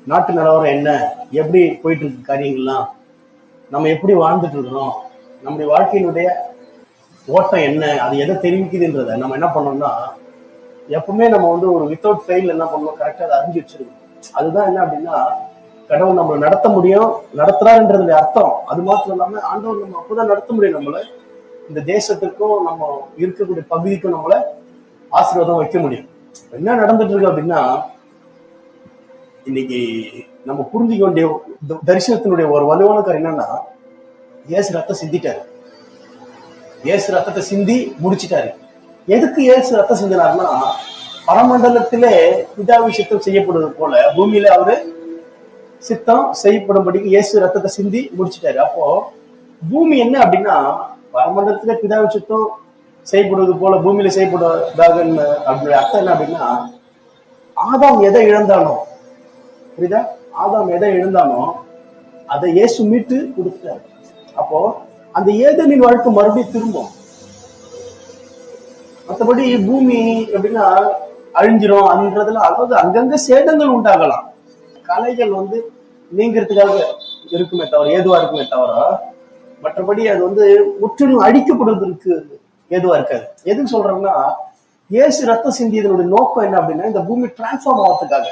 நாட்டு நிலவரம் என்ன, எப்படி போயிட்டு இருக்கு காரியங்கள்லாம், நம்ம எப்படி வாழ்ந்துட்டு இருக்கிறோம், நம்முடைய வாழ்க்கையினுடைய ஓட்டம் என்ன, அது எதை தெரிவிக்குதுன்றத நம்ம என்ன பண்ணோம்னா எப்பவுமே நம்ம வந்து ஒரு வித்தவுட் ஃபெயில் என்ன பண்ணணும், கரெக்டா அதை அறிஞ்சு வச்சிருக்கணும். அதுதான் என்ன அப்படின்னா கடவுள் நம்மளை நடத்த முடியும், நடத்துறாருன்றது அர்த்தம். அது மாத்திரம் இல்லாம ஆண்டவர் நம்ம அப்பதான் நடத்த முடியும். நம்மளை இந்த தேசத்துக்கும் நம்ம இருக்கக்கூடிய பகுதிக்கும் நம்மளை ஆசீர்வாதம் வைக்க முடியும். என்ன நடந்துட்டு இருக்கு அப்படின்னா இன்னைக்கு நம்ம புரிஞ்சுக்க வேண்டிய தரிசனத்தினுடைய ஒரு வலுவான காரியம் என்னன்னா, இயேசு ரத்தம் சிந்திட்டாரு. இயேசு ரத்தத்தை சிந்தி முடிச்சிட்டாரு. எதுக்கு இயேசு ரத்தம் சிந்தினாருன்னா, பரமண்டலத்திலே பிதாவி சித்தம் செய்யப்படுவது போல பூமியில அவரு சித்தம் செய்யப்படும்படிக்கு இயேசு ரத்தத்தை சிந்தி முடிச்சிட்டாரு. அப்போ பூமி என்ன அப்படின்னா, பரமண்டலத்திலே பிதாவி சித்தம் செய்யப்படுவது போல பூமியில செய்யப்படுவதாக அப்படின்ற அர்த்தம் என்ன அப்படின்னா, ஆதாம் எதை இழந்தானோ, புரியுதா, ஆதாம் எதை இழந்தானோ அதை இயேசு மீட்டு கொடுத்துட்டாரு. அப்போ அந்த ஏதேனின் வாழ்க்கை மறுபடியும் திரும்பும். மற்றபடி பூமி எப்படின்னா அழிஞ்சிரும் அன்றதுல, அதாவது அங்கங்க சேதங்கள் உண்டாகலாம், கலைகள் வந்து நீங்கிறதுக்காக இருக்குமே தவிர, ஏதுவா இருக்குமே தவிர, மற்றபடி அது வந்து முற்றிலும் அழிக்கப்படுவதற்கு ஏதுவா இருக்காது. எதுக்கு சொல்றோம்னா, இயேசு ரத்தம் சிந்தியதனுடைய நோக்கம் என்ன அப்படின்னா, இந்த பூமி டிரான்ஸ்ஃபார்ம் ஆகிறதுக்காக.